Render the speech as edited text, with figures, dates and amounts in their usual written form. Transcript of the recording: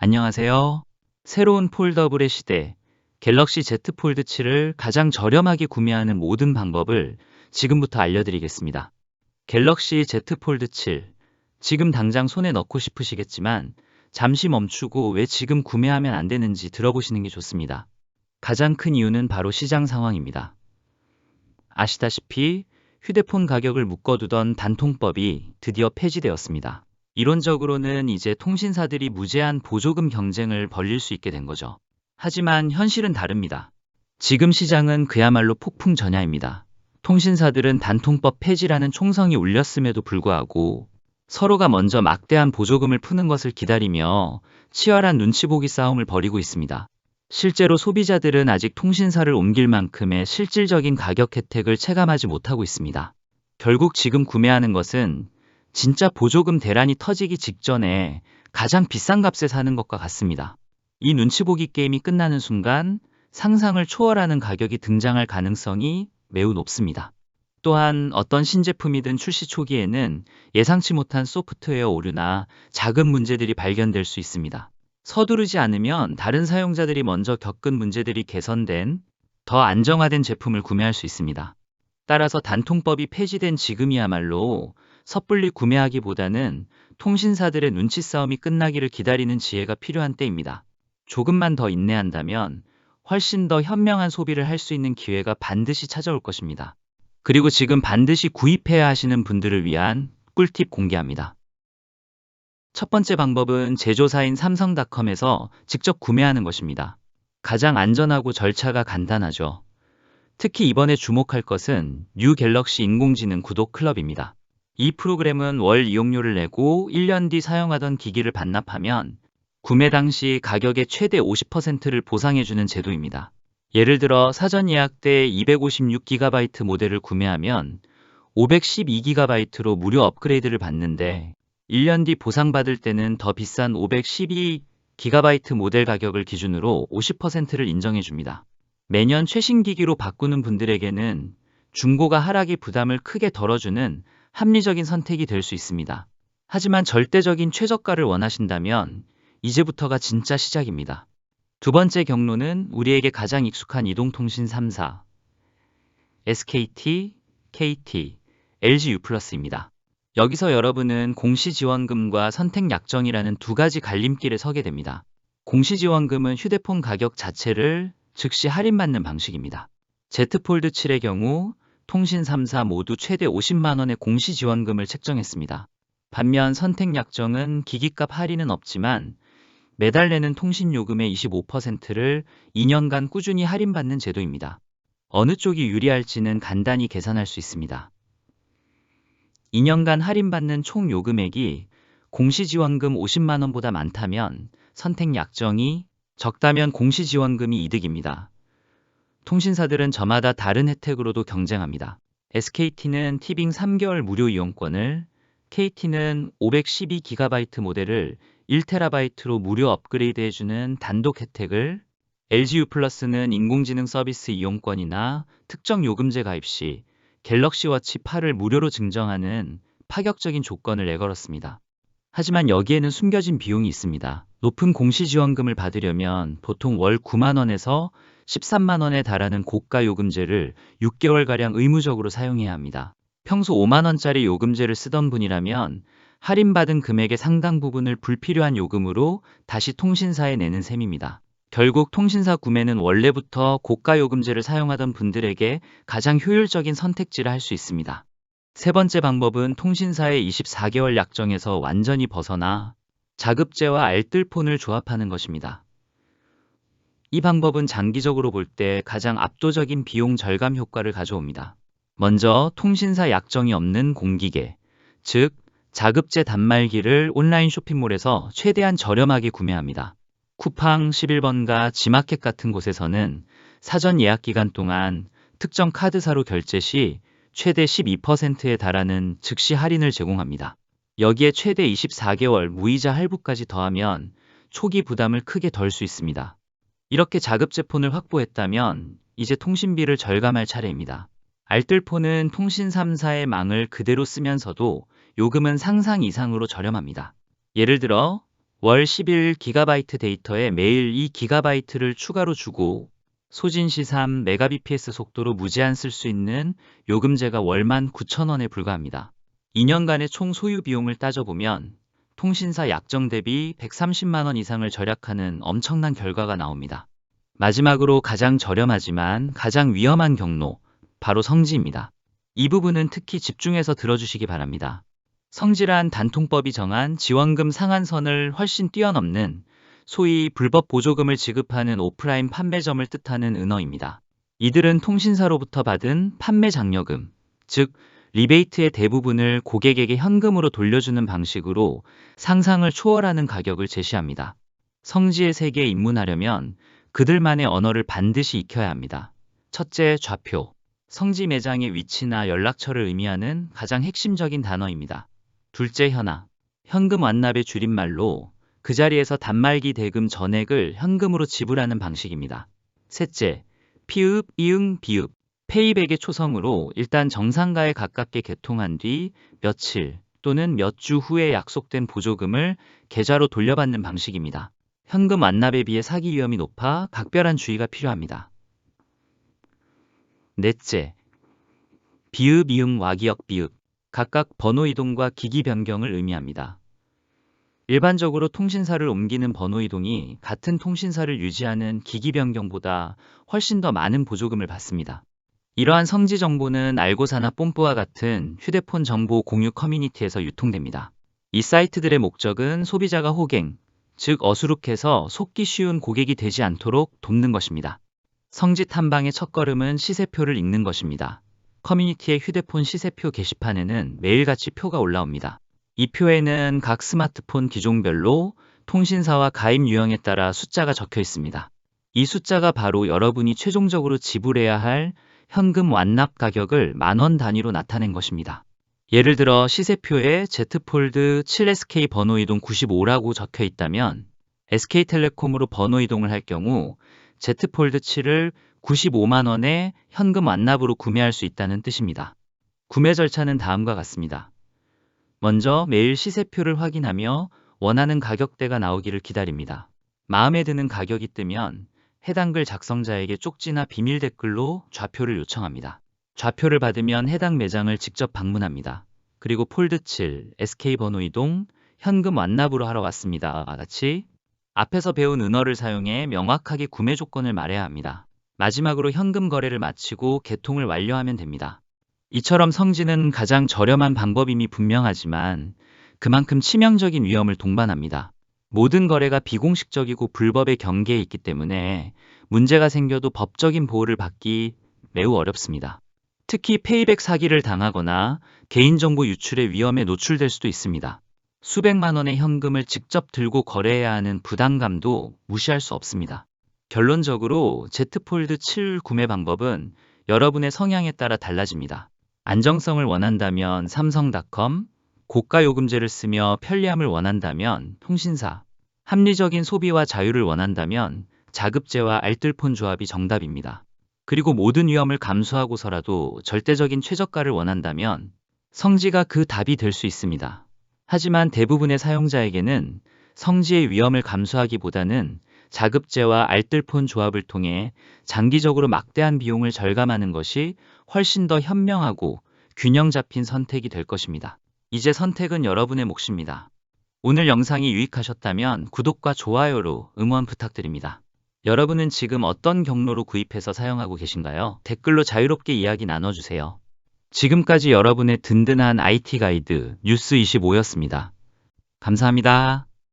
안녕하세요. 새로운 폴더블의 시대, 갤럭시 Z 폴드 7을 가장 저렴하게 구매하는 모든 방법을 지금부터 알려드리겠습니다. 갤럭시 Z 폴드 7. 지금 당장 손에 넣고 싶으시겠지만 잠시 멈추고 왜 지금 구매하면 안 되는지 들어보시는 게 좋습니다. 가장 큰 이유는 바로 시장 상황입니다. 아시다시피 휴대폰 가격을 묶어두던 단통법이 드디어 폐지되었습니다. 이론적으로는 이제 통신사들이 무제한 보조금 경쟁을 벌일 수 있게 된 거죠. 하지만 현실은 다릅니다. 지금 시장은 그야말로 폭풍전야입니다. 통신사들은 단통법 폐지라는 총성이 울렸음에도 불구하고 서로가 먼저 막대한 보조금을 푸는 것을 기다리며 치열한 눈치보기 싸움을 벌이고 있습니다. 실제로 소비자들은 아직 통신사를 옮길 만큼의 실질적인 가격 혜택을 체감하지 못하고 있습니다. 결국 지금 구매하는 것은 진짜 보조금 대란이 터지기 직전에 가장 비싼 값에 사는 것과 같습니다. 이 눈치보기 게임이 끝나는 순간 상상을 초월하는 가격이 등장할 가능성이 매우 높습니다. 또한 어떤 신제품이든 출시 초기에는 예상치 못한 소프트웨어 오류나 작은 문제들이 발견될 수 있습니다. 서두르지 않으면 다른 사용자들이 먼저 겪은 문제들이 개선된 더 안정화된 제품을 구매할 수 있습니다. 따라서 단통법이 폐지된 지금이야말로 섣불리 구매하기보다는 통신사들의 눈치 싸움이 끝나기를 기다리는 지혜가 필요한 때입니다. 조금만 더 인내한다면 훨씬 더 현명한 소비를 할 수 있는 기회가 반드시 찾아올 것입니다. 그리고 지금 반드시 구입해야 하시는 분들을 위한 꿀팁 공개합니다. 첫 번째 방법은 제조사인 삼성닷컴에서 직접 구매하는 것입니다. 가장 안전하고 절차가 간단하죠. 특히 이번에 주목할 것은 뉴 갤럭시 인공지능 구독 클럽입니다. 이 프로그램은 월 이용료를 내고 1년 뒤 사용하던 기기를 반납하면 구매 당시 가격의 최대 50%를 보상해주는 제도입니다. 예를 들어 사전 예약 때 256GB 모델을 구매하면 512GB로 무료 업그레이드를 받는데 1년 뒤 보상받을 때는 더 비싼 512GB 모델 가격을 기준으로 50%를 인정해줍니다. 매년 최신 기기로 바꾸는 분들에게는 중고가 하락의 부담을 크게 덜어주는 합리적인 선택이 될 수 있습니다. 하지만 절대적인 최저가를 원하신다면 이제부터가 진짜 시작입니다. 두 번째 경로는 우리에게 가장 익숙한 이동통신 3사, SKT, KT, LG U+입니다. 여기서 여러분은 공시지원금과 선택약정이라는 두 가지 갈림길에 서게 됩니다. 공시지원금은 휴대폰 가격 자체를 즉시 할인받는 방식입니다. Z 폴드 7의 경우 통신 3사 모두 최대 50만 원의 공시지원금을 책정했습니다. 반면 선택약정은 기기값 할인은 없지만 매달 내는 통신요금의 25%를 2년간 꾸준히 할인받는 제도입니다. 어느 쪽이 유리할지는 간단히 계산할 수 있습니다. 2년간 할인받는 총 요금액이 공시지원금 50만 원보다 많다면 선택약정이 적다면 공시지원금이 이득입니다. 통신사들은 저마다 다른 혜택으로도 경쟁합니다. SKT는 티빙 3개월 무료 이용권을, KT는 512GB 모델을 1TB로 무료 업그레이드 해주는 단독 혜택을, LG U+는 인공지능 서비스 이용권이나 특정 요금제 가입 시 갤럭시 워치 8을 무료로 증정하는 파격적인 조건을 내걸었습니다. 하지만 여기에는 숨겨진 비용이 있습니다. 높은 공시지원금을 받으려면 보통 월 9만 원에서 13만 원에 달하는 고가 요금제를 6개월가량 의무적으로 사용해야 합니다. 평소 5만 원짜리 요금제를 쓰던 분이라면 할인받은 금액의 상당 부분을 불필요한 요금으로 다시 통신사에 내는 셈입니다. 결국 통신사 구매는 원래부터 고가 요금제를 사용하던 분들에게 가장 효율적인 선택지를 할 수 있습니다. 세 번째 방법은 통신사의 24개월 약정에서 완전히 벗어나 자급제와 알뜰폰을 조합하는 것입니다. 이 방법은 장기적으로 볼 때 가장 압도적인 비용 절감 효과를 가져옵니다. 먼저 통신사 약정이 없는 공기계, 즉 자급제 단말기를 온라인 쇼핑몰에서 최대한 저렴하게 구매합니다. 쿠팡 11번가 지마켓 같은 곳에서는 사전 예약 기간 동안 특정 카드사로 결제 시 최대 12%에 달하는 즉시 할인을 제공합니다. 여기에 최대 24개월 무이자 할부까지 더하면 초기 부담을 크게 덜 수 있습니다. 이렇게 자급제폰을 확보했다면 이제 통신비를 절감할 차례입니다. 알뜰폰은 통신 3사의 망을 그대로 쓰면서도 요금은 상상 이상으로 저렴합니다. 예를 들어 월 11GB 데이터에 매일 2GB를 추가로 주고 소진시 3Mbps 속도로 무제한 쓸 수 있는 요금제가 월 19,000원에 불과합니다. 2년간의 총 소유 비용을 따져보면 통신사 약정 대비 130만 원 이상을 절약하는 엄청난 결과가 나옵니다. 마지막으로 가장 저렴하지만 가장 위험한 경로, 바로 성지입니다. 이 부분은 특히 집중해서 들어주시기 바랍니다. 성지란 단통법이 정한 지원금 상한선을 훨씬 뛰어넘는 소위 불법 보조금을 지급하는 오프라인 판매점을 뜻하는 은어입니다. 이들은 통신사로부터 받은 판매 장려금, 즉 리베이트의 대부분을 고객에게 현금으로 돌려주는 방식으로 상상을 초월하는 가격을 제시합니다. 성지의 세계에 입문하려면 그들만의 언어를 반드시 익혀야 합니다. 첫째, 좌표. 성지 매장의 위치나 연락처를 의미하는 가장 핵심적인 단어입니다. 둘째, 현화. 현금 완납의 줄임말로 그 자리에서 단말기 대금 전액을 현금으로 지불하는 방식입니다. 셋째, 피읍, 이응, 비읍. 페이백의 초성으로 일단 정상가에 가깝게 개통한 뒤 며칠 또는 몇 주 후에 약속된 보조금을 계좌로 돌려받는 방식입니다. 현금 완납에 비해 사기 위험이 높아 각별한 주의가 필요합니다. 넷째, 비읍, 이응, 와기역, 비읍. 각각 번호 이동과 기기 변경을 의미합니다. 일반적으로 통신사를 옮기는 번호 이동이 같은 통신사를 유지하는 기기 변경보다 훨씬 더 많은 보조금을 받습니다. 이러한 성지 정보는 알고사나 뽐뿌와 같은 휴대폰 정보 공유 커뮤니티에서 유통됩니다. 이 사이트들의 목적은 소비자가 호갱, 즉 어수룩해서 속기 쉬운 고객이 되지 않도록 돕는 것입니다. 성지 탐방의 첫걸음은 시세표를 읽는 것입니다. 커뮤니티의 휴대폰 시세표 게시판에는 매일같이 표가 올라옵니다. 이 표에는 각 스마트폰 기종별로 통신사와 가입 유형에 따라 숫자가 적혀 있습니다. 이 숫자가 바로 여러분이 최종적으로 지불해야 할 현금 완납 가격을 만원 단위로 나타낸 것입니다. 예를 들어 시세표에 Z폴드 7SK 번호 이동 95라고 적혀 있다면 SK텔레콤으로 번호 이동을 할 경우 Z폴드 7을 95만 원에 현금 완납으로 구매할 수 있다는 뜻입니다. 구매 절차는 다음과 같습니다. 먼저 매일 시세표를 확인하며 원하는 가격대가 나오기를 기다립니다. 마음에 드는 가격이 뜨면 해당 글 작성자에게 쪽지나 비밀 댓글로 좌표를 요청합니다. 좌표를 받으면 해당 매장을 직접 방문합니다. 그리고 폴드 7, SK 번호 이동, 현금 완납으로 하러 왔습니다. 같이 앞에서 배운 은어를 사용해 명확하게 구매 조건을 말해야 합니다. 마지막으로 현금 거래를 마치고 개통을 완료하면 됩니다. 이처럼 성지는 가장 저렴한 방법임이 분명하지만 그만큼 치명적인 위험을 동반합니다. 모든 거래가 비공식적이고 불법의 경계에 있기 때문에 문제가 생겨도 법적인 보호를 받기 매우 어렵습니다. 특히 페이백 사기를 당하거나 개인정보 유출의 위험에 노출될 수도 있습니다. 수백만 원의 현금을 직접 들고 거래해야 하는 부담감도 무시할 수 없습니다. 결론적으로 Z폴드 7 구매 방법은 여러분의 성향에 따라 달라집니다. 안정성을 원한다면 삼성닷컴, 고가 요금제를 쓰며 편리함을 원한다면 통신사, 합리적인 소비와 자유를 원한다면 자급제와 알뜰폰 조합이 정답입니다. 그리고 모든 위험을 감수하고서라도 절대적인 최저가를 원한다면 성지가 그 답이 될 수 있습니다. 하지만 대부분의 사용자에게는 성지의 위험을 감수하기보다는 자급제와 알뜰폰 조합을 통해 장기적으로 막대한 비용을 절감하는 것이 훨씬 더 현명하고 균형 잡힌 선택이 될 것입니다. 이제 선택은 여러분의 몫입니다. 오늘 영상이 유익하셨다면 구독과 좋아요로 응원 부탁드립니다. 여러분은 지금 어떤 경로로 구입해서 사용하고 계신가요? 댓글로 자유롭게 이야기 나눠주세요. 지금까지 여러분의 든든한 IT 가이드 뉴스25였습니다. 감사합니다.